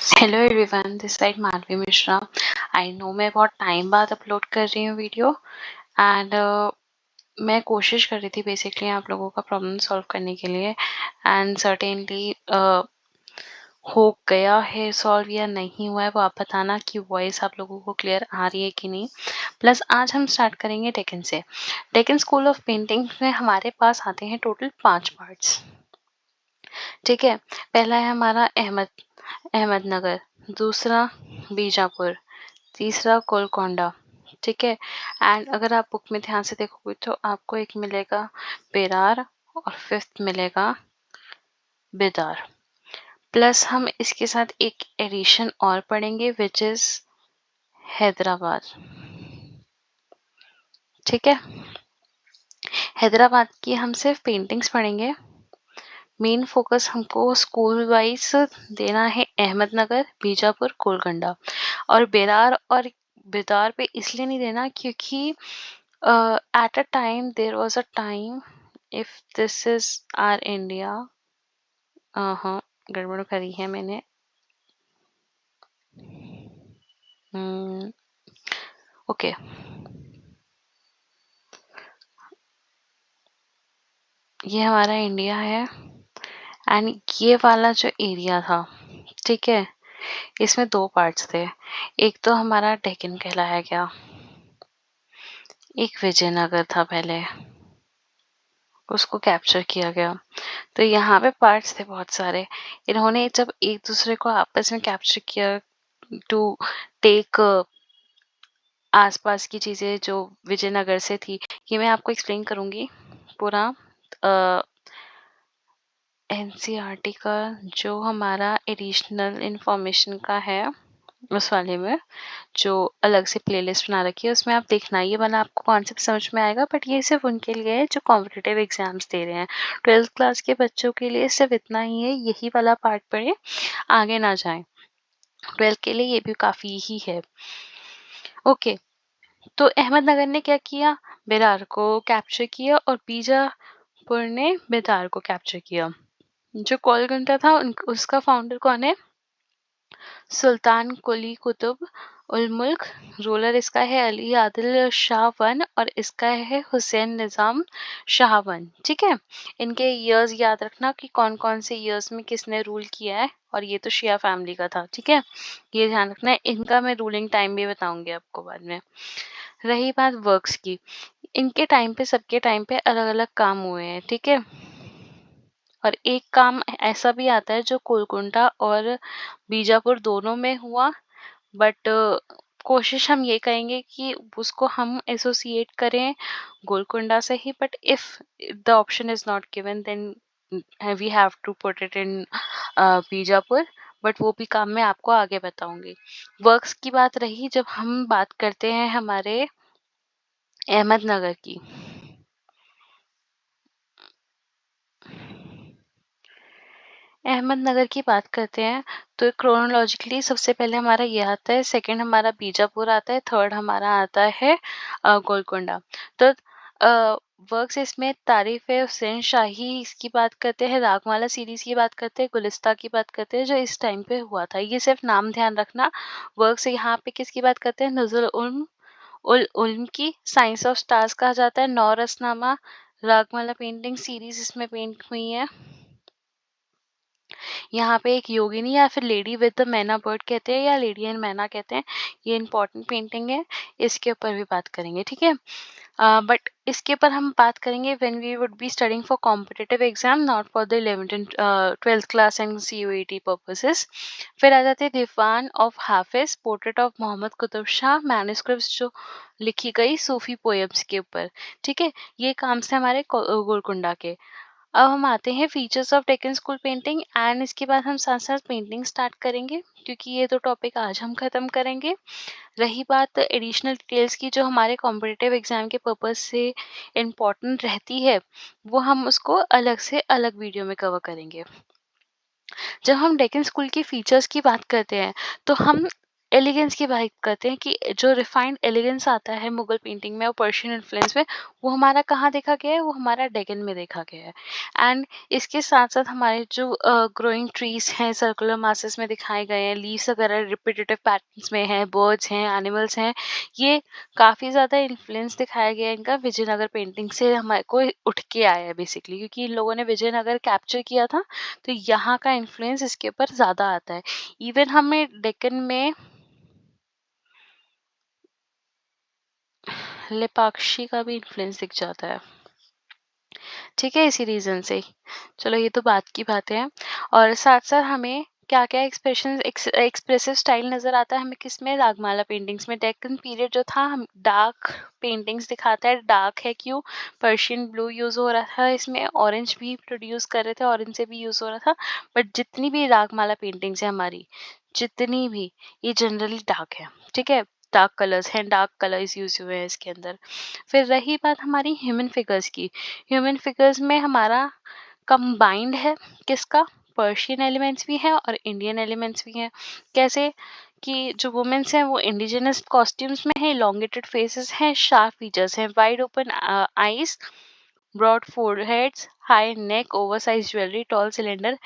Hello everyone, this side Malvi Mishra. I know मैं बहुत time बाद अपलोड कर रही हूँ वीडियो एंड मैं कोशिश कर रही थी बेसिकली आप लोगों का प्रॉब्लम सॉल्व करने के लिए एंड सर्टेनली हो गया है सॉल्व या नहीं हुआ है वो आप बताना कि वॉइस आप लोगों को क्लियर आ रही है कि नहीं। प्लस आज हम स्टार्ट करेंगे डेक्कन से। डेक्कन स्कूल ऑफ पेंटिंग में हमारे पास आते हैं टोटल 5 पार्ट्स। ठीक है, पहला है हमारा अहमदनगर, दूसरा बीजापुर, तीसरा गोलकोंडा। ठीक है, एंड अगर आप बुक में ध्यान से देखोगे तो आपको एक मिलेगा बेरार और फिफ्थ मिलेगा बेदार। प्लस हम इसके साथ एक एडिशन और पढ़ेंगे विच इज हैदराबाद। ठीक है, हैदराबाद की हम सिर्फ पेंटिंग्स पढ़ेंगे। मेन फोकस हमको स्कूल वाइज देना है अहमदनगर, बीजापुर, गोलकोंडा। और बेरार और बेदार पे इसलिए नहीं देना क्योंकि at a time there was a time if this is R India. हाँ, गड़बड़ करी है मैंने। ओके, ये हमारा इंडिया है एंड ये वाला जो एरिया था, ठीक है, इसमें 2 पार्ट्स थे। एक तो हमारा डेक्कन कहलाया गया, एक विजयनगर था पहले, उसको कैप्चर किया गया। तो यहाँ पे पार्ट्स थे बहुत सारे। इन्होंने जब एक दूसरे को आपस में कैप्चर किया टू टेक आसपास की चीज़ें जो विजयनगर से थी, ये मैं आपको एक्सप्लेन करूँगी पूरा। एनसीईआरटी का जो हमारा एडिशनल इंफॉर्मेशन का है उस वाले में जो अलग से प्लेलिस्ट बना रखी है उसमें आप देखना, ये वाला आपको कॉन्सेप्ट समझ में आएगा। बट ये सिर्फ उनके लिए है जो कॉम्पिटिटिव एग्जाम्स दे रहे हैं। 12th क्लास के बच्चों के लिए सिर्फ इतना ही है, यही वाला पार्ट पढ़े, आगे ना जाएं। 12th के लिए ये भी काफ़ी ही है। ओके, तो अहमदनगर ने क्या किया, बेरार को कैप्चर किया और बीजापुर ने बेदार को कैप्चर किया। जो गोलकुंडा था उसका फाउंडर कौन है, सुल्तान कुली कुतुब उल मुल्क। रूलर इसका है अली आदिल शाह वन और इसका है हुसैन निज़ाम शाह वन। ठीक है, इनके ईयर्स याद रखना कि कौन कौन से ईयर्स में किसने रूल किया है, और ये तो शिया फैमिली का था। ठीक है, ये ध्यान रखना है। इनका मैं रूलिंग टाइम भी बताऊंगी आपको बाद में। रही बात वर्क्स की, इनके टाइम पे सबके टाइम पे अलग अलग काम हुए हैं। ठीक है, और एक काम ऐसा भी आता है जो गोलकुंडा और बीजापुर दोनों में हुआ, बट कोशिश हम ये करेंगे कि उसको हम एसोसिएट करें गोलकुंडा से ही। But if the option is not given then we have to put it in Bijapur. But वो भी काम मैं आपको आगे बताऊंगी। वर्क्स की बात रही, जब हम बात करते हैं हमारे अहमदनगर की, अहमदनगर की बात करते हैं तो क्रोनोलॉजिकली सबसे पहले हमारा ये आता है, सेकंड हमारा बीजापुर आता है, थर्ड हमारा आता है गोलकोंडा। तो वर्क्स इसमें तारीफ है हुसैन शाही इसकी बात करते हैं, रागमाला सीरीज की बात करते हैं, गुलिस्ता की बात करते हैं जो इस टाइम पे हुआ था। ये सिर्फ नाम ध्यान रखना। वर्क्स यहाँ पे किसकी बात करते हैं, नुजुल उल उल्म की, साइंस ऑफ स्टार्स कहा जाता है, नौरसनामा, रागमाला पेंटिंग सीरीज इसमें पेंट हुई है। यहाँ पे एक योगिनी या फिर लेडी विद द मैना बर्ड कहते हैं या लेडी एंड मैना कहते हैं, ये इंपॉर्टेंट पेंटिंग है, इसके ऊपर भी बात करेंगे। ठीक है, बट इसके ऊपर हम बात करेंगे when we would be studying for competitive exam, not for the 11th and 12th class and CUET purposes. फिर आ जाते हैं Diwan of Hafiz, portrait of Mohammad Qutub Shah, manuscripts जो लिखी गई सूफी पोएम्स के ऊपर। ठीक है, ये काम से हमारे गोलकुंडा के। अब हम आते हैं features of Deccan school painting and इसके बाद हम साथ साथ पेंटिंग स्टार्ट करेंगे क्योंकि ये 2 टॉपिक आज हम खत्म करेंगे। रही बात एडिशनल डिटेल्स की जो हमारे कॉम्पिटिटिव एग्जाम के पर्पज से इम्पोर्टेंट रहती है, वो हम उसको अलग से अलग वीडियो में कवर करेंगे। जब हम डेक्कन स्कूल की फीचर्स की बात करते हैं तो हम एलिगेंस की बात करते हैं कि जो रिफाइंड एलिगेंस आता है मुगल पेंटिंग में और पर्शियन इन्फ्लुएंस में, वो हमारा कहाँ देखा गया है? वो हमारा डेक्कन में देखा गया है। एंड इसके साथ साथ हमारे जो ग्रोइंग ट्रीज हैं सर्कुलर मासेस में दिखाए गए हैं, लीव्स वगैरह रिपीटेटिव पैटर्न्स में हैं, बर्ड्स हैं, एनिमल्स हैं, ये काफ़ी ज़्यादा इन्फ्लुएंस दिखाया गया है इनका विजयनगर पेंटिंग से हमारे को उठ के आया है बेसिकली, क्योंकि इन लोगों ने विजयनगर कैप्चर किया था, तो यहाँ का इन्फ्लुएंस इसके ऊपर ज़्यादा आता है। इवन हमें डेक्कन में लेपाक्षी का भी इन्फ्लुएंस दिख जाता है, ठीक है, इसी रीज़न से। चलो ये तो बात की बातें हैं। और साथ-साथ हमें क्या-क्या एक्सप्रेसिव स्टाइल नज़र आता है हमें किसमें? रागमाला पेंटिंग्स में। डेक्कन पीरियड जो था हम डार्क पेंटिंग्स दिखाता है। डार्क है क्यों? पर्शियन ब्लू यूज़ हो रहा था इसमें, ऑरेंज भी प्रोड्यूस कर रहे थे, ऑरेंज से भी यूज़ हो रहा था। बट जितनी भी रागमाला पेंटिंग्स हैं हमारी, जितनी भी, ये जनरली डार्क है, ठीक है? डार्क कलर्स हैं, डार्क कलर्स यूज़ हुए हैं इसके अंदर। फिर रही बात हमारी ह्यूमन फिगर्स की। ह्यूमन फिगर्स में हमारा कंबाइंड है किसका? पर्शियन एलिमेंट्स भी हैं और इंडियन एलिमेंट्स भी हैं। कैसे? कि जो वुमेन्स हैं वो इंडिजिनस कॉस्ट्यूम्स में हैं, इलोंगेटेड फेसेस हैं, शार्प फीचर्स हैं, wide open eyes, broad foreheads, high neck, oversize jewellery, tall cylinder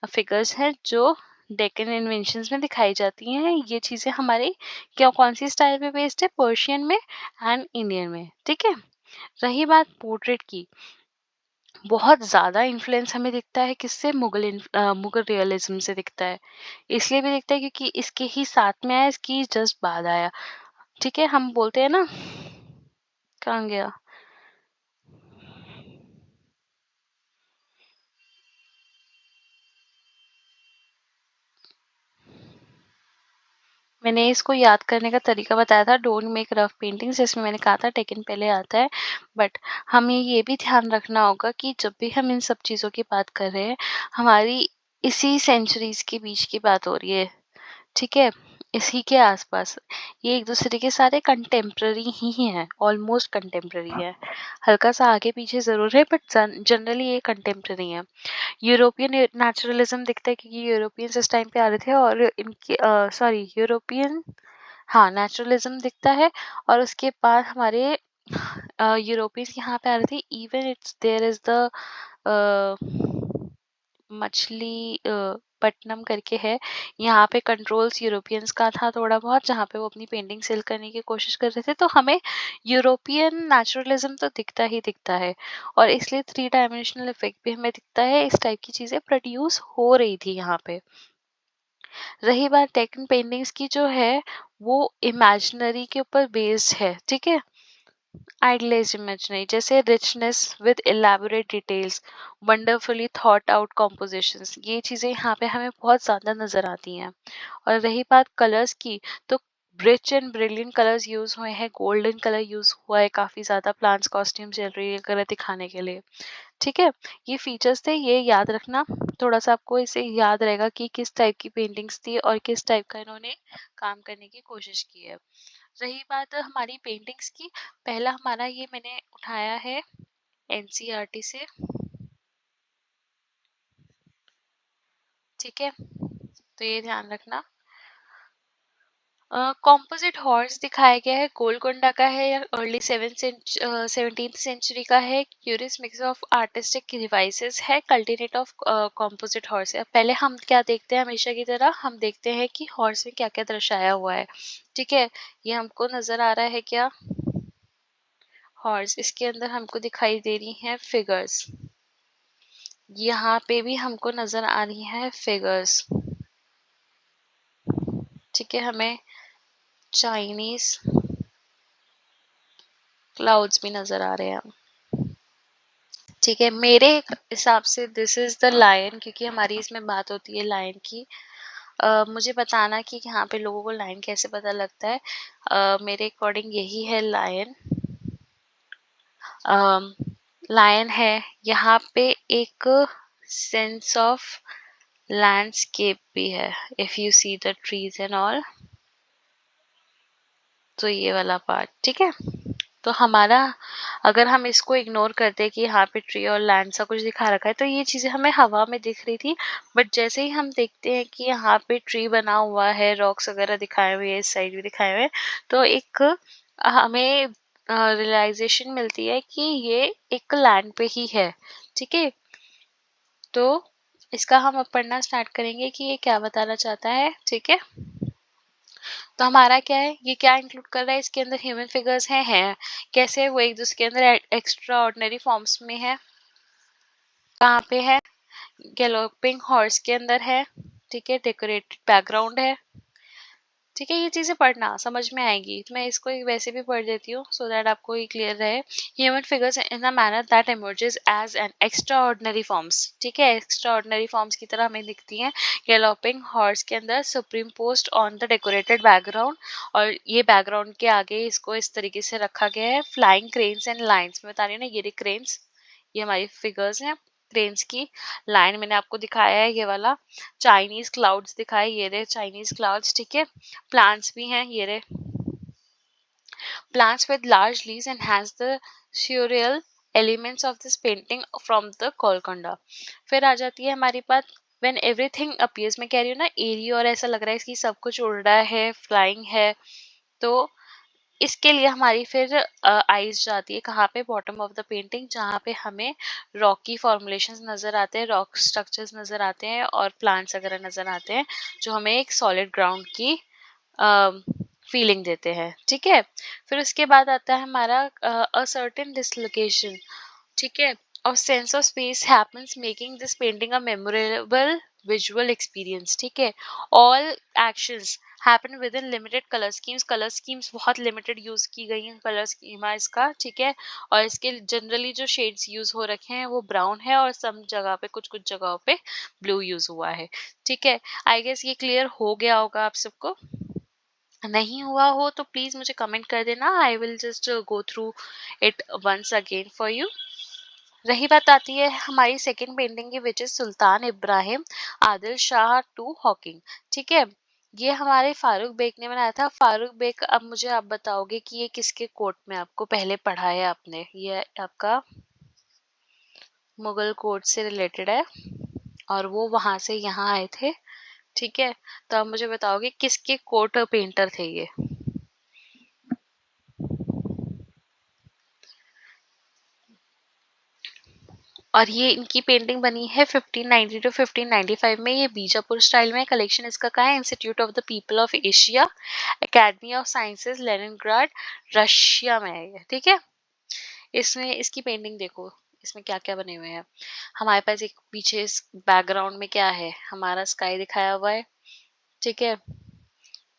figures हैं जो डेक्कन इन्वेंशंस में दिखाई जाती हैं। ये चीज़ें हमारी क्या कौन सी स्टाइल पे बेस्ड है? पर्शियन में एंड इंडियन में, ठीक है? रही बात पोर्ट्रेट की, बहुत ज़्यादा इन्फ्लुएंस हमें दिखता है किससे? मुगल रियलिज्म से दिखता है। इसलिए भी दिखता है क्योंकि इसके ही साथ में आया, इसकी जस्ट बाद आया, ठीक है? हम बोलते हैं ना, कहाँ गया? मैंने इसको याद करने का तरीका बताया था, डोंट मेक रफ पेंटिंग्स, जिसमें मैंने कहा था टेकन पहले आता है। बट हमें ये भी ध्यान रखना होगा कि जब भी हम इन सब चीज़ों की बात कर रहे हैं, हमारी इसी सेंचुरीज के बीच की बात हो रही है, ठीक है? इसी के आसपास, ये एक दूसरे के सारे कंटेम्प्ररी ही हैं, ऑलमोस्ट कंटेम्प्ररी है, हल्का सा आगे पीछे ज़रूर है, बट जनरली ये कंटेम्प्ररी है। यूरोपियन नेचुरलिज्म दिखता है क्योंकि यूरोपियंस इस टाइम पे आ रहे थे और इनके सॉरी यूरोपियन, हाँ, नेचुरलिज्म दिखता है। और उसके बाद हमारे यूरोपियंस यहाँ पे आ रहे थे। Even it's there is the Machilipatnam करके है, यहाँ पे कंट्रोल्स यूरोपियंस का था थोड़ा बहुत, जहाँ पे वो अपनी पेंटिंग सेल करने की कोशिश कर रहे थे। तो हमें यूरोपियन नेचुरलिज्म तो दिखता ही दिखता है, और इसलिए थ्री डायमेंशनल इफेक्ट भी हमें दिखता है। इस टाइप की चीज़ें प्रोड्यूस हो रही थी यहाँ पे। रही बात टेक्न पेंटिंग्स की, जो है वो इमेजिनरी के ऊपर बेस्ड है, ठीक है? आइडियलाइज्ड इमेजिनरी, जैसे richness with elaborate details, wonderfully thought out compositions, ये चीज़ें यहाँ पे हमें बहुत ज़्यादा नज़र आती हैं। और रही बात कलर्स की, तो rich and brilliant colours use हुए हैं, गोल्डन कलर यूज़ हुआ है काफ़ी ज़्यादा, प्लांट्स कॉस्ट्यूम ज्वेलरी वगैरह दिखाने के लिए, ठीक है? ये फीचर्स थे, ये याद रखना। थोड़ा सा आपको इसे याद रहेगा कि किस टाइप की पेंटिंग्स थी और किस टाइप का इन्होंने काम करने की कोशिश की है। रही बात हमारी पेंटिंग्स की, पहला हमारा ये मैंने उठाया है एनसीईआरटी से, ठीक है? तो ये ध्यान रखना। कॉम्पोजिट हॉर्स दिखाया गया है, गोलकोंडा का है या अर्ली 17th सेंचुरी का है। Curious mix of artistic devices है, कल्टिनेट ऑफ कॉम्पोजिट हॉर्स है। पहले हम क्या देखते हैं? हमेशा की तरह हम देखते हैं कि हॉर्स में क्या क्या दर्शाया हुआ है, ठीक है? ये हमको नजर आ रहा है क्या? हॉर्स, इसके अंदर हमको दिखाई दे रही हैं फिगर्स, यहाँ पे भी हमको नजर आ रही है फिगर्स, ठीक है? हमें चाइनीज क्लाउड्स भी नजर आ रहे हैं, ठीक है? मेरे हिसाब से दिस इज द लायन, क्योंकि हमारी इसमें बात होती है लायन की। मुझे बताना कि यहाँ पे लोगों को लायन कैसे पता लगता है। मेरे अकॉर्डिंग यही है लायन। लायन है यहाँ पे, एक सेंस ऑफ लैंडस्केप भी है, if you see the trees and all, तो ये वाला पार्ट, ठीक है? तो हमारा, अगर हम इसको इग्नोर करते कि यहाँ पे ट्री और लैंड सा कुछ दिखा रखा है, तो ये चीज़ें हमें हवा में दिख रही थी। बट जैसे ही हम देखते हैं कि यहाँ पे ट्री बना हुआ है, रॉक्स वगैरह दिखाए हुए हैं, इस साइड भी दिखाए हुए हैं, तो एक हमें रियलाइजेशन मिलती है कि ये एक लैंड पे ही है। ठीक है, तो इसका हम अब पढ़ना स्टार्ट करेंगे कि ये क्या बताना चाहता है। ठीक है, तो हमारा क्या है, ये क्या इंक्लूड कर रहा है, इसके अंदर ह्यूमन फिगर्स हैं। कैसे वो एक दूसरे के अंदर एक्स्ट्रा ऑर्डिनरी फॉर्म्स में है। कहाँ पे है, गैलोपिंग हॉर्स के अंदर है। ठीक है, डेकोरेटेड बैकग्राउंड है। ठीक है, ये चीजें पढ़ना समझ में आएगी, तो मैं इसको एक वैसे भी पढ़ देती हूँ सो दैट आपको ये क्लियर रहे। Human figures in a manner that emerges as an extraordinary forms. ठीक है, एक्स्ट्रा ऑर्डिनरी फॉर्म्स की तरह हमें दिखती हैं गैलोपिंग हॉर्स के अंदर, supreme post on the decorated background. और ये बैकग्राउंड के आगे इसको इस तरीके से रखा गया है, फ्लाइंग क्रेन्स एंड लाइन्स। मैं बता रही हूँ ना, ये क्रेन्स, ये हमारी फिगर्स हैं क्रेन्स की। लाइन मैंने आपको दिखाया है ये वाला। चाइनीज क्लाउड्स दिखाए, ये रहे चाइनीज क्लाउड्स। ठीक है, प्लांट्स भी हैं, ये रहे plants with large leaves enhance the surreal elements of this painting from the Golconda। फिर आ जाती है हमारी बात when everything appears। मैं कह रही हूँ ना एरी, और ऐसा लग रहा है कि सब कुछ उड़ रहा है, फ्लाइंग है। तो इसके लिए हमारी फिर आईज जाती है कहाँ पे, बॉटम ऑफ द पेंटिंग, जहाँ पे हमें रॉकी फॉर्मुलेशंस नजर आते हैं, रॉक स्ट्रक्चर्स नजर आते हैं और प्लांट्स वगैरह नजर आते हैं, जो हमें एक सॉलिड ग्राउंड की फीलिंग देते हैं। ठीक है, फिर उसके बाद आता है हमारा अ सर्टेन डिसलोकेशन। ठीक है, और sense of space happens making this painting a memorable visual experience. ठीक है, all actions happen with in limited colour schemes. Colour schemes बहुत लिमिटेड यूज की गई हैं, कलर स्कीम है इसका। ठीक है, और इसके जनरली जो शेड्स यूज हो रखे हैं वो ब्राउन है, और सम जगह पे, कुछ कुछ जगहों पे ब्लू यूज हुआ है। ठीक है, आई गेस ये क्लियर हो गया होगा आप सबको। नहीं हुआ हो तो प्लीज मुझे कमेंट कर देना, I will just go through it once again for you. रही बात आती है हमारी सेकंड पेंटिंग की, which is Sultan Ibrahim Adil Shah to hawking. ठीक है, ये हमारे फारूक बेग ने बनाया था। फारूक बेग, अब मुझे आप बताओगे कि ये किसके कोर्ट में आपको पहले पढ़ा है आपने। ये आपका मुगल कोर्ट से रिलेटेड है, और वो वहां से यहाँ आए थे। ठीक है, तो आप मुझे बताओगे किसके कोर्ट पेंटर थे ये। और ये इनकी पेंटिंग बनी है 1590 टू 1595 में। ये बीजापुर स्टाइल में। कलेक्शन इसका कहाँ है, institute of the people of Asia, academy of sciences, Leningrad, Russia में है ये। ठीक है, इसमें इसकी पेंटिंग देखो, इसमें क्या क्या बने हुए हैं। हमारे पास एक पीछे इस बैकग्राउंड में क्या है, हमारा स्काई दिखाया हुआ है। ठीक है,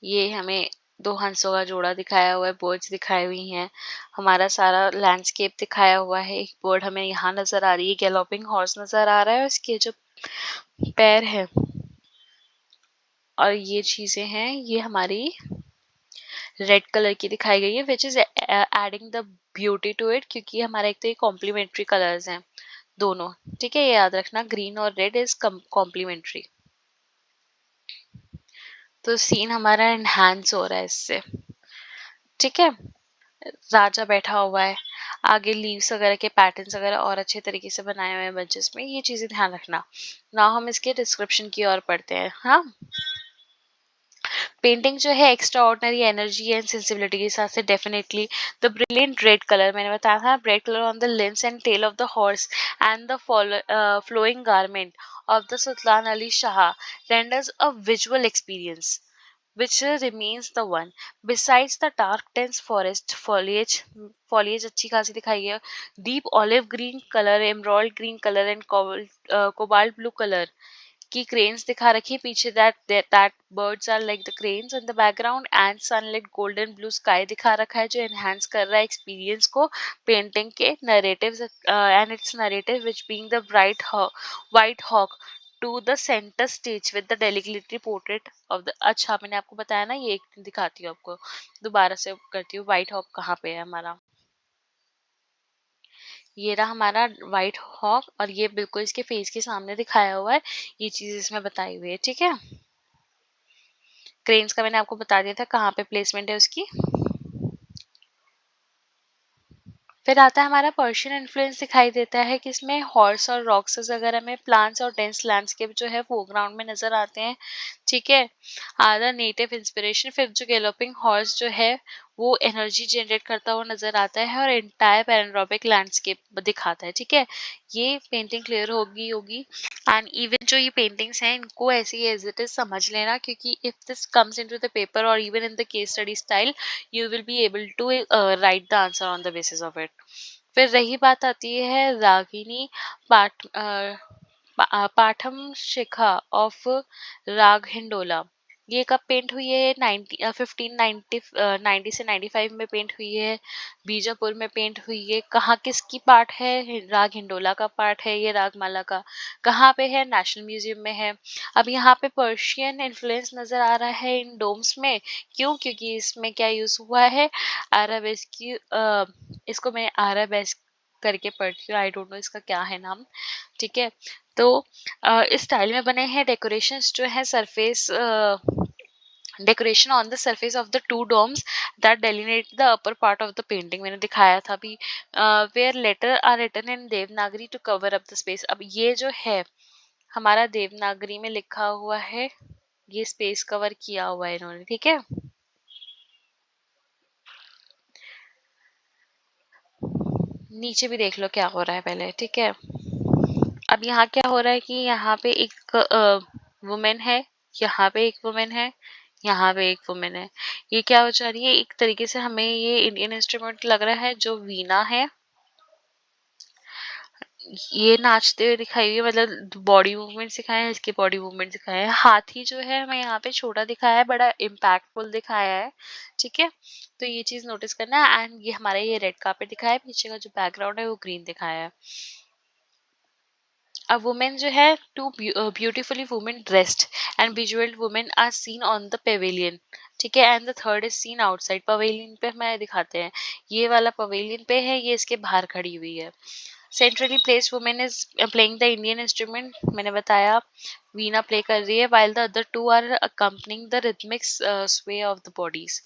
ये हमें दो हंसों का जोड़ा दिखाया हुआ है, बर्ड्स दिखाई हुई हैं, हमारा सारा लैंडस्केप दिखाया हुआ है। एक बर्ड हमें यहाँ नजर आ रही है, गैलोपिंग हॉर्स नजर आ रहा है, उसके जो पैर है और ये चीजें हैं, ये हमारी रेड कलर की दिखाई गई है, which is adding the beauty to it, क्योंकि हमारा एक तो ये कॉम्प्लीमेंट्री कलर्स हैं दोनों। ठीक है, ये याद रखना, ग्रीन और रेड इज कॉम्प्लीमेंट्री। तो सीन हमारा एनहांस हो रहा है इससे। ठीक है, राजा बैठा हुआ है, आगे लीव्स वगैरह के पैटर्न्स वगैरह और अच्छे तरीके से बनाए हुए हैं बंचेस में, ये चीजें ध्यान रखना। ना हम इसके डिस्क्रिप्शन की ओर पढ़ते हैं। हाँ, पेंटिंग जो है extraordinary energy and sensibility के साथ से definitely the brilliant red colour, मैंने बताया था, red colour on the limbs and tail of the horse and the flowing garment of the Sultan Ali Shah renders a visual experience which remains the one। Besides the dark dense forest foliage अच्छी खासी दिखाई है, deep olive green color, emerald green color and cobalt blue color की cranes दिखा रखी है पीछे, that birds are like the cranes in the background, and sunlit golden blue sky दिखा रखा है, जो enhance कर रहा है एक्सपीरियंस को पेंटिंग के narratives and its narrative which being the white hawk to the center stage with the delicately portrait of the। अच्छा, मैंने आपको बताया ना, ये एक दिखाती हूँ आपको, दोबारा से करती हूँ। व्हाइट हॉक कहाँ पे है हमारा, ये रहा हमारा व्हाइट हॉक, और ये बिल्कुल इसके फेस के सामने दिखाया हुआ है, ये चीज इसमें बताई हुई है। ठीक है, क्रेन्स का मैंने आपको बता दिया था कहाँ पे प्लेसमेंट है उसकी। फिर आता है हमारा पर्शियन इन्फ्लुएंस दिखाई देता है कि इसमें हॉर्स और रॉक्स वगैरह में प्लांट्स और डेंस लैंडस्केप जो है फोरग्राउंड में नजर आते हैं। ठीक है, आधा नेटिव इंस्पिरेशन। फिर जो गैलोपिंग हॉर्स जो है वो एनर्जी जनरेट करता हुआ नजर आता है और एंटायर पैनोरामिक लैंडस्केप दिखाता है। ठीक है, ये पेंटिंग क्लियर होगी। एंड इवन जो ये पेंटिंग्स हैं इनको ऐसे ही एज इट इज समझ लेना, क्योंकि if this comes into the paper और even in the case study style, you will be able to write the answer on the basis of it. फिर रही बात आती है रागिनी पाठ पाठम शिखा ऑफ राग हिंडोला। ये कब पेंट हुई है? 1590 से 95 में पेंट हुई है। बीजापुर में पेंट हुई है। कहाँ किसकी पार्ट है? राग हिंडोला का पार्ट है ये रागमाला का। कहाँ पे है? नेशनल म्यूजियम में है। अब यहाँ पे पर्शियन इन्फ्लुएंस नजर आ रहा है इन डोम्स में। क्यों? क्योंकि इसमें क्या यूज हुआ है? अराबेस्क की इसको मैं अराबेस्क करके पढ़ती हूँ, आई डोंट नो इसका क्या है नाम। ठीक है, तो इस स्टाइल में बने हैं डेकोरेशंस जो है surface decoration on the surface of the two domes that delineate the upper part of the painting. मैंने दिखाया था अभी, where letter are written in Devanagari to cover up the space. अब ये जो है हमारा देवनागरी में लिखा हुआ है, ये स्पेस कवर किया हुआ है इन्होंने। ठीक है, नीचे भी देख लो क्या हो रहा है पहले। ठीक है, अब यहाँ क्या हो रहा है कि यहाँ पे एक वुमेन है, यहाँ पे एक वुमेन है, यहाँ पे एक वुमेन है। ये क्या हो जा रही है? एक तरीके से हमें ये इंडियन इंस्ट्रूमेंट लग रहा है जो वीणा है। ये नाचते हुए दिखाई हुई है, मतलब बॉडी मूवमेंट सिखाए हैं, इसके बॉडी मूवमेंट सिखाए हैं। हाथी जो है हमें यहाँ पे छोटा दिखाया है, बड़ा इम्पैक्टफुल दिखाया है। ठीक है, तो ये चीज नोटिस करना है। एंड ये हमारा ये रेड कार्पेट दिखाया है, पीछे का जो बैकग्राउंड है वो ग्रीन दिखाया है। A woman जो है, two beautifully women dressed and bejeweled women are seen on the pavilion। ठीक है, and the third is seen outside. Pavilion पे हमें दिखाते हैं, ये वाला पवेलियन पे है, ये इसके बाहर खड़ी हुई है। Centrally placed women is playing the Indian instrument, मैंने बताया वीणा प्ले कर रही है, while the other two are accompanying the rhythmic sway of the bodies।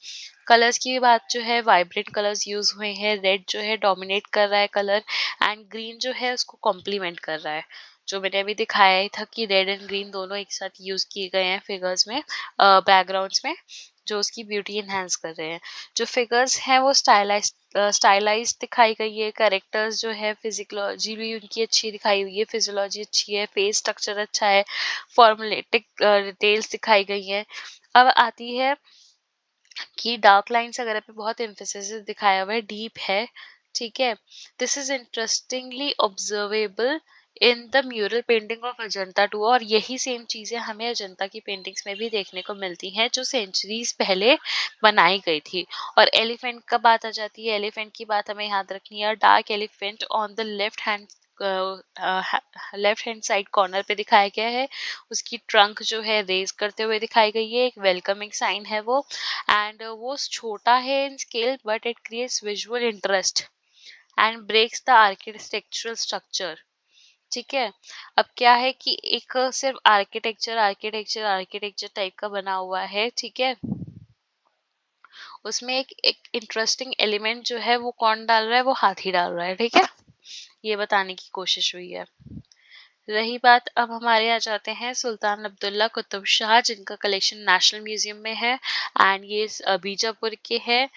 Colours की बात जो है, वाइब्रेंट कलर्स यूज हुए हैं। रेड जो है डोमिनेट कर रहा है कलर, एंड ग्रीन जो है उसको कॉम्प्लीमेंट कर रहा है। जो मैंने अभी दिखाया ही था कि रेड एंड ग्रीन दोनों एक साथ यूज किए गए हैं फिगर्स में, बैकग्राउंड्स में, जो उसकी ब्यूटी इनहेंस कर रहे हैं। जो फिगर्स हैं वो स्टाइलाइज दिखाई गई है। कैरेक्टर्स जो है फिजियोलॉजी भी उनकी अच्छी दिखाई हुई है, फिजियोलॉजी अच्छी है, फेस स्ट्रक्चर अच्छा है, फॉर्मुलेटिक डिटेल्स दिखाई गई हैं। अब आती है कि डार्क लाइन्स वगैरह पे बहुत एम्फेसिस दिखाया हुआ है, डीप है। ठीक है, this is interestingly observable in the mural painting of Ajanta too. और यही सेम चीजें हमें अजंता की पेंटिंग्स में भी देखने को मिलती हैं, जो सेंचुरीज पहले बनाई गई थी। और एलिफेंट का बात आ जाती है, एलिफेंट की बात हमें याद रखनी है। Dark elephant on the left hand side corner पे दिखाया गया है। उसकी ट्रंक जो है रेज करते हुए दिखाई गई है, एक वेलकमिंग साइन है वो। एंड वो छोटा है in scale, but it creates visual interest and breaks the architectural structure. ठीक है, अब क्या है कि एक सिर्फ आर्किटेक्चर टाइप का बना हुआ है। ठीक है, उसमें एक इंटरेस्टिंग एलिमेंट जो है वो कौन डाल रहा है? वो हाथी डाल रहा है। ठीक है, ये बताने की कोशिश हुई है। रही बात, अब हमारे यहाँ जाते हैं सुल्तान अब्दुल्ला कुतुब शाह, जिनका कलेक्शन नेशनल म्यूजियम में है। एंड ये बीजापुर के हैं।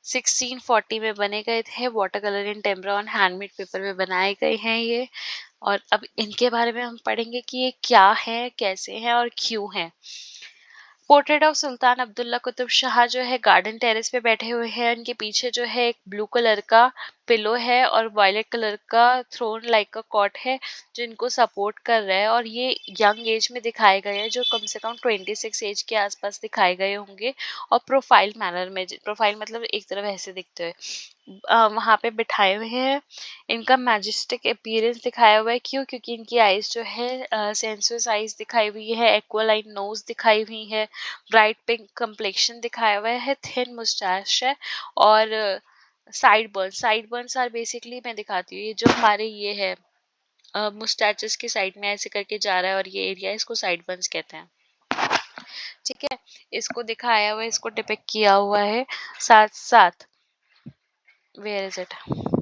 1640 में बने गए थे। Water colour in tempera on handmade paper में बनाए गए हैं ये। और अब इनके बारे में हम पढ़ेंगे कि ये क्या है, कैसे हैं और क्यों हैं। Portrait of sultan Abdullah Qutub Shah जो है गार्डन टेरेस पे बैठे हुए हैं। उनके पीछे जो है एक ब्लू कलर का पिलो है और वायलेट कलर का थ्रोन लाइक का कॉट है, जो इनको सपोर्ट कर रहा है। और ये यंग एज में दिखाए गए हैं, जो कम से कम 26 एज के आसपास दिखाए गए होंगे। और प्रोफाइल मैनर में, प्रोफाइल मतलब एक तरफ ऐसे दिखते हुए वहां पे बिठाए हुए हैं। इनका मैजेस्टिक अपीयरेंस दिखाया हुआ है। क्यों? क्योंकि इनकी आईज जो है सेंसुअस आईज दिखाई हुई है, एक्वालाइन नोज दिखाई हुई है, ब्राइट पिंक कंप्लेक्शन दिखाया हुआ है, थिन मुस्टैच है। और साइड बर्न्स आर बेसिकली, मैं दिखाती हूँ, ये जो हमारे ये है मुस्टैचेस के साइड में ऐसे करके जा रहा है, और ये एरिया इसको साइड बर्न्स कहते हैं। ठीक है, इसको दिखाया हुआ है, इसको डिपिक्ट किया हुआ है। साथ साथ, where is it,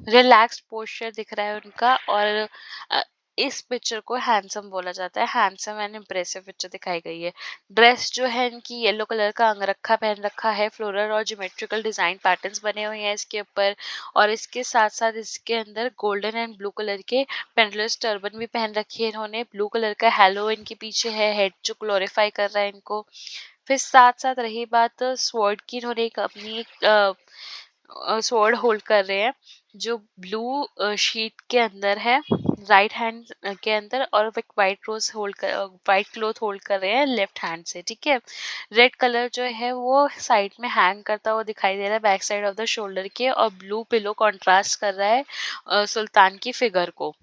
relaxed posture दिख रहा है उनका, और अ, इस पिक्चर को हैंडसम बोला जाता है। हैंडसम एंड इम्प्रेसिव पिक्चर दिखाई गई है। ड्रेस जो है इनकी येलो कलर का अंगरखा पहन रखा है, फ्लोरल और ज्योमेट्रिकल डिजाइन पैटर्न्स बने हुए हैं इसके ऊपर, और इसके साथ साथ इसके अंदर गोल्डन एंड ब्लू कलर के पेंडुलस टर्बन भी पहन रखी है इन्होंने। ब्लू कलर का हैलो इनके पीछे है, हेड जो ग्लोरीफाई कर रहा है इनको। फिर साथ साथ रही बात स्वॉर्ड की, इन्होंने एक अपनी एक स्वॉर्ड होल्ड कर रहे हैं जो ब्लू शीट के अंदर है, राइट हैंड के अंदर, और एक वाइट रोज होल्ड कर, वाइट क्लॉथ होल्ड कर रहे हैं लेफ्ट हैंड से, ठीक है। रेड कलर जो है वो साइड में हैंग करता हुआ दिखाई दे रहा है back side of the shoulder के, और ब्लू पिलो कॉन्ट्रास्ट कर रहा है सुल्तान की फिगर को।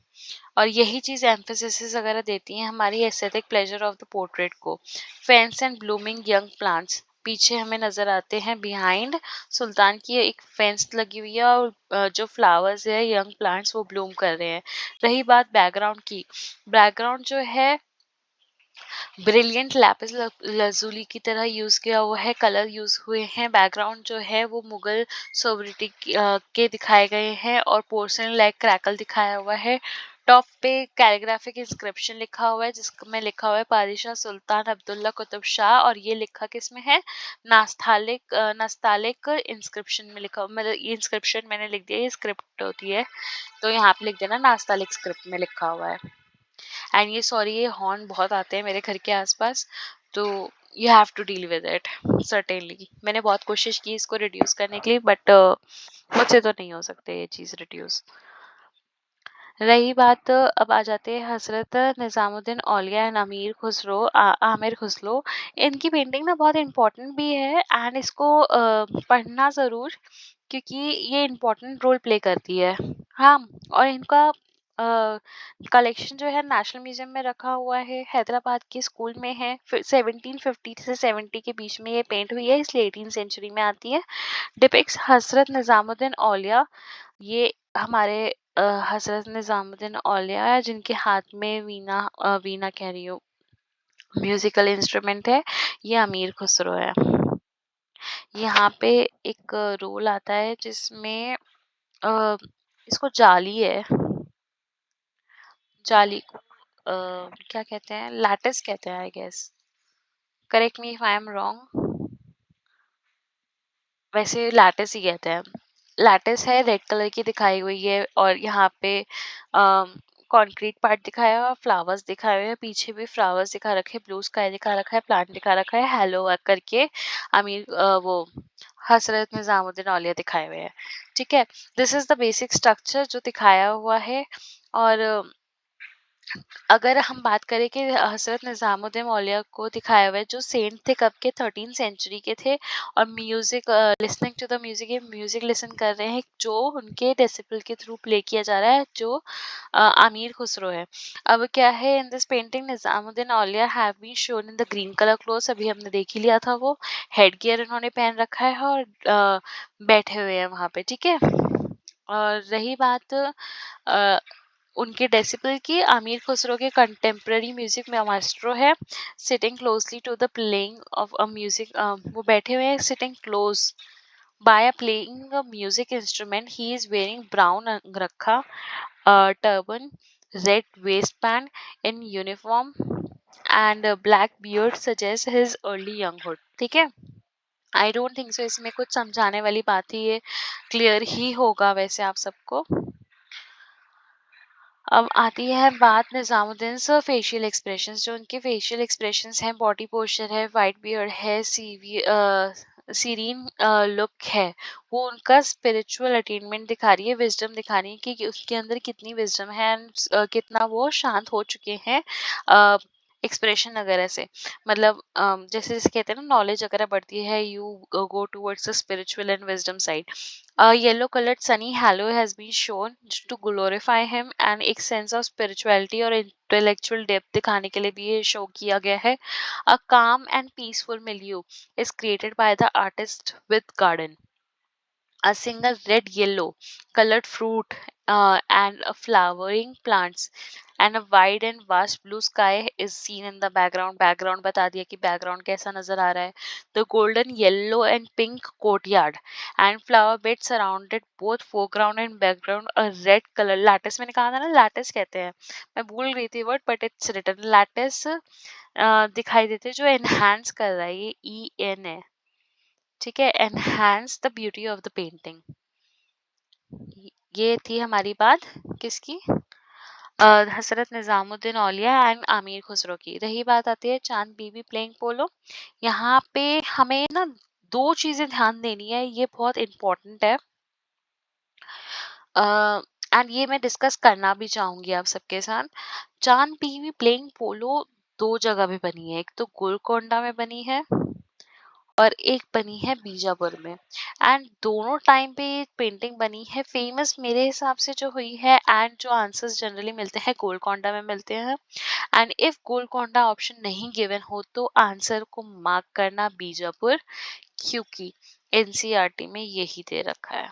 और यही चीज एम्फेसिस वगैरह देती है हमारी aesthetic pleasure of the portrait को। Fence and blooming young plants पीछे हमें नजर आते हैं, बिहाइंड सुल्तान की एक फेंस लगी हुई है, और जो फ्लावर्स है यंग प्लांट्स वो ब्लूम कर रहे हैं। रही बात बैकग्राउंड की, बैकग्राउंड जो है ब्रिलियंट लैपिस लजूली की तरह यूज किया हुआ है, कलर यूज हुए हैं। बैकग्राउंड जो है वो मुगल सोवरिटी के दिखाए गए हैं, और पोर्सलिन लाइक क्रैकल दिखाया हुआ है। टॉप पे कैलीग्राफिक इंस्क्रिप्शन लिखा हुआ है जिसमें लिखा हुआ है पादिशाह सुल्तान अब्दुल्ला कुतुब शाह, और ये लिखा किसमें है, नास्तालिक इंस्क्रिप्शन में लिखा, मतलब ये इंस्क्रिप्शन मैंने लिख दिया, ये स्क्रिप्ट होती है तो यहाँ पे लिख देना नास्तालिक स्क्रिप्ट में लिखा हुआ है। एंड ये सॉरी ये हॉर्न बहुत आते हैं मेरे घर के आसपास, तो you have to deal with it certainly. मैंने बहुत कोशिश की इसको रिड्यूस करने के लिए, बट मुझसे तो नहीं हो सकते ये चीज़ रिड्यूस। रही बात अब आ जाते हैं हजरत निजामुद्दीन औलिया एंड आमिर खुसरो। इनकी पेंटिंग ना बहुत इम्पोर्टेंट भी है, एंड इसको पढ़ना ज़रूर, क्योंकि ये इम्पोर्टेंट रोल प्ले करती है। हाँ, और इनका कलेक्शन जो है नेशनल म्यूजियम में रखा हुआ है, हैदराबाद के स्कूल में है। 1750 से 70 के बीच में ये पेंट हुई है, इसलिए 18 सेंचुरी में आती है। डिपिक्स हजरत निजामुद्दीन औलिया, ये हमारे हजरत निजामुद्दीन औलिया है जिनके हाथ में वीणा कह रही हूँ, म्यूजिकल इंस्ट्रूमेंट है। ये अमीर खुसरो है। यहाँ पे एक रोल आता है जिसमें इसको जाली है, जाली को क्या कहते हैं, लैटिस कहते हैं I guess, correct me if I am wrong. वैसे लैटिस ही कहते हैं। लैटिस है, रेड कलर की दिखाई हुई है, और यहाँ पे कंक्रीट पार्ट दिखाया हुआ, फ्लावर्स दिखाए हुए हैं, पीछे भी फ्लावर्स दिखा रखे हैं, ब्लू स्काई दिखा रखा है, प्लांट दिखा रखा है, हेलो करके वो हजरत निजामुद्दीन औलिया दिखाए हुए हैं, ठीक है। This is the basic structure जो दिखाया हुआ है। और अगर हम बात करें कि हज़रत निज़ामुद्दीन औलिया को दिखाया हुआ है, जो सेंट थे कब के, 13 सेंचुरी के थे, और music listening to the music, ये म्यूजिक लिसन कर रहे हैं जो उनके डेसिबल के थ्रू प्ले किया जा रहा है, जो अमीर खुसरो है। अब क्या है, in this painting Nizamuddin Auliya have been shown in the green colour clothes, अभी हमने देख ही लिया था वो। हेड गियर इन्होंने पहन रखा है, और बैठे हुए हैं वहां पे, ठीक है। और रही बात उनके डेसिबल की, आमिर खुसरो के कंटेम्प्रेरी म्यूजिक में मास्ट्रो है, sitting closely to the playing of a music, वो बैठे हुए हैं sitting close by playing a music instrument. He is wearing brown angarkha, turban, red waistband in uniform, and a black beard suggests his early younghood, ठीक है। I don't think so इसमें कुछ समझाने वाली बात ही, ये क्लियर ही होगा वैसे आप सबको। अब आती है बात निजामुद्दीन सर फेशियल एक्सप्रेशंस, जो उनके फेशियल एक्सप्रेशंस हैं, बॉडी पोस्चर है, वाइट बियर्ड है, सीरीन लुक है, वो उनका स्पिरिचुअल अटेनमेंट दिखा रही है, विजडम दिखा रही है कि उसके अंदर कितनी विजडम है, एंड कितना वो शांत हो चुके हैं एक्सप्रेशन वगैरह से। मतलब जैसे जैसे कहते हैं ना, नॉलेज वगैरह बढ़ती है, you go towards the spiritual and wisdom side. A yellow colored sunny halo has been shown to glorify him, and एक sense of spirituality और intellectual depth दिखाने के लिए भी ये show किया गया है। A calm and peaceful milieu is created by the artist with garden. A single red yellow colored fruit and a flowering plants and a wide and vast blue sky is seen in the background. Background बता दिया कि background कैसा नजर आ रहा है. The golden yellow and pink courtyard and flower beds surrounded both foreground and background. A red color lattice, मैंने कहा था ना lattice कहते हैं, मैं भूल गई थी word but it's written lattice दिखाई देते जो enhance कर रहा है, ये EN है, ठीक है, enhance the beauty of the painting. ये थी हमारी बात किसकी, हजरत निजामुद्दीन औलिया एंड आमिर खुसरो की. रही बात आती है चांद बीबी प्लेइंग पोलो. यहाँ पे हमें ना दो चीजें ध्यान देनी है, ये बहुत इम्पोर्टेंट है एंड ये मैं डिस्कस करना भी चाहूंगी आप सबके साथ. चांद बीबी प्लेइंग पोलो दो जगह भी बनी है, एक तो गोलकोंडा में बनी है और एक बनी है बीजापुर में. एंड दोनों टाइम पे ये पेंटिंग बनी है. फेमस मेरे हिसाब से जो हुई है एंड जो आंसर्स जनरली मिलते हैं गोलकोंडा में मिलते हैं. एंड इफ गोलकोंडा ऑप्शन नहीं गिवन हो तो आंसर को मार्क करना बीजापुर, क्योंकि एनसीईआरटी में यही दे रखा है.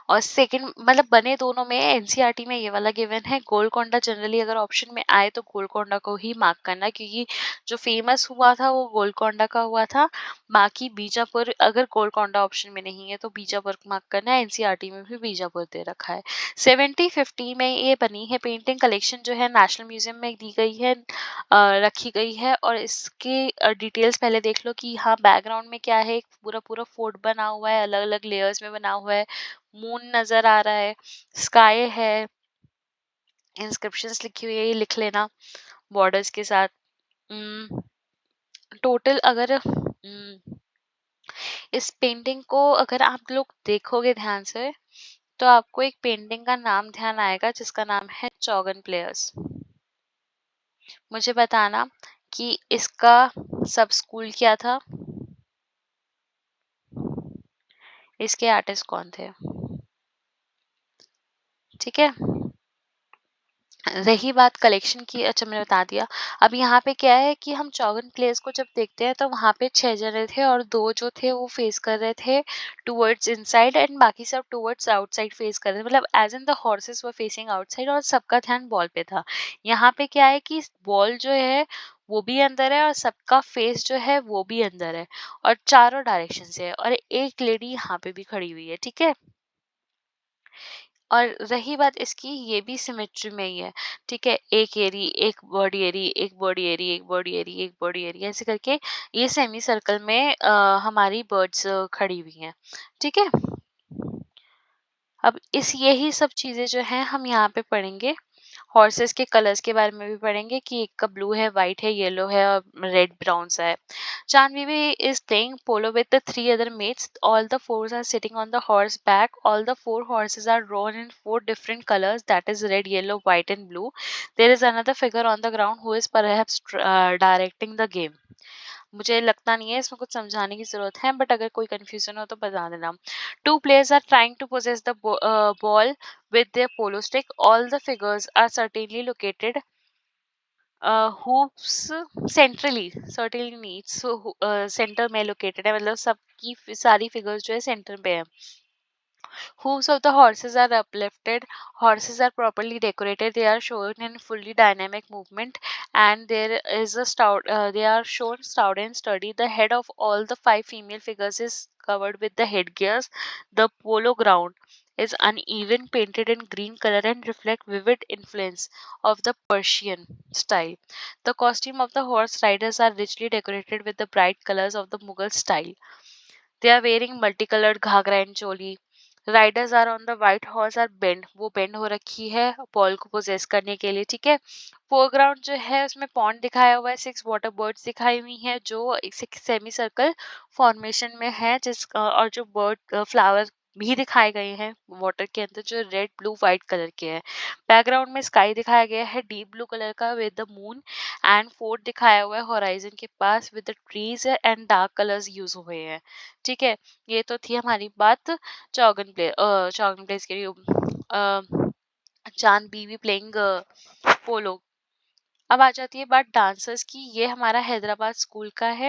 और सेकंड मतलब बने दोनों में, एनसीईआरटी में ये वाला गिवन है. गोलकोंडा जनरली अगर ऑप्शन में आए तो गोलकोंडा को ही मार्क करना, क्योंकि जो फेमस हुआ था वो गोलकोंडा का हुआ था. बाकी बीजापुर अगर गोलकोंडा ऑप्शन में नहीं है तो बीजापुर को मार्क करना है. एनसीईआरटी में भी बीजापुर दे रखा है. 7050 में ये बनी है पेंटिंग. कलेक्शन जो है नेशनल म्यूजियम में दी गई है, रखी गई है. और इसके डिटेल्स पहले देख लो कि हाँ बैकग्राउंड में क्या है. एक पूरा पूरा फोर्ट बना हुआ है, अलग अलग लेयर्स में बना हुआ है. मून नजर आ रहा है, स्काई है, इंस्क्रिप्शंस लिखी हुई है, ये लिख लेना बॉर्डर्स के साथ. टोटल अगर इस पेंटिंग को अगर आप लोग देखोगे ध्यान से तो आपको एक पेंटिंग का नाम ध्यान आएगा जिसका नाम है चौगन प्लेयर्स. मुझे बताना कि इसका सब स्कूल क्या था, इसके आर्टिस्ट कौन थे, ठीक है. रही बात कलेक्शन की, अच्छा मैंने बता दिया. अब यहाँ पे क्या है कि हम चौगन प्लेस को जब देखते हैं तो वहाँ पे 6 जने थे और 2 जो थे वो फेस कर रहे थे टुवर्ड्स इनसाइड एंड बाकी सब टुवर्ड्स आउटसाइड फेस कर रहे थे. मतलब as in the horses were facing outside और सबका ध्यान बॉल पे था. यहाँ पे क्या है कि बॉल जो है वो भी अंदर है और सबका फेस जो है वो भी अंदर है और चारों डायरेक्शन से है और एक लेडी यहाँ पे भी खड़ी हुई है, ठीक है. और रही बात इसकी, ये भी सिमेट्री में ही है, ठीक है. एक एरी, एक बॉडी एरी, एक बॉडी एरी, एक बॉडी एरी, एक बॉडी एरी, ऐसे करके ये सेमी सर्कल में हमारी बर्ड्स खड़ी हुई हैं, ठीक है. अब इस यही सब चीजें जो हैं हम यहाँ पे पढ़ेंगे. हॉर्सेस के कलर्स के बारे में भी पढ़ेंगे कि एक का ब्लू है, वाइट है, येलो है और रेड ब्राउन सा है. Chan Bibi is playing polo with the three other mates. All the four are sitting on the horse back. All the four horses are drawn in four different colors, that is red, yellow, white and blue. There is another figure on the ground who is perhaps directing the game. मुझे लगता नहीं है इसमें कुछ समझाने की जरूरत है, बट अगर कोई कंफ्यूजन हो तो बता देना. Two players are trying to possess the ball with their polo stick. All the figures are certainly located hoops centrally needs, so centre में लोकेटेड है, मतलब सबकी सारी फिगर्स जो है सेंटर पे है. Hooves of the horses are uplifted. Horses are properly decorated. They are shown in fully dynamic movement, and there is a stout. They are shown stout and sturdy. The head of all the 5 female figures is covered with the headgears. The polo ground is uneven, painted in green color, and reflect vivid influence of the Persian style. The costume of the horse riders are richly decorated with the bright colors of the Mughal style. They are wearing multicolored ghagra and choli. Riders are on the white horse are bend, वो bend हो रखी है ball को poses करने के लिए, ठीक है. फोरग्राउंड जो है उसमें पॉन्ड दिखाया हुआ है, 6 वाटर बर्ड्स दिखाई हुई हैं जो एक सेमी सर्कल फॉर्मेशन में है, और जो बर्ड फ्लावर भी दिखाए गए हैं वाटर के अंदर जो रेड ब्लू व्हाइट कलर के हैं. बैकग्राउंड में स्काई दिखाया गया है डीप ब्लू कलर का with the moon and fort दिखाया हुआ है हॉराइजन के पास with the trees and dark colours use हुए हैं, ठीक है. ये तो थी हमारी बात चौगन प्लेस के लिए. चांद बीवी प्लेइंग पोलो. अब आ जाती है बात डांसर्स की. ये हमारा हैदराबाद स्कूल का है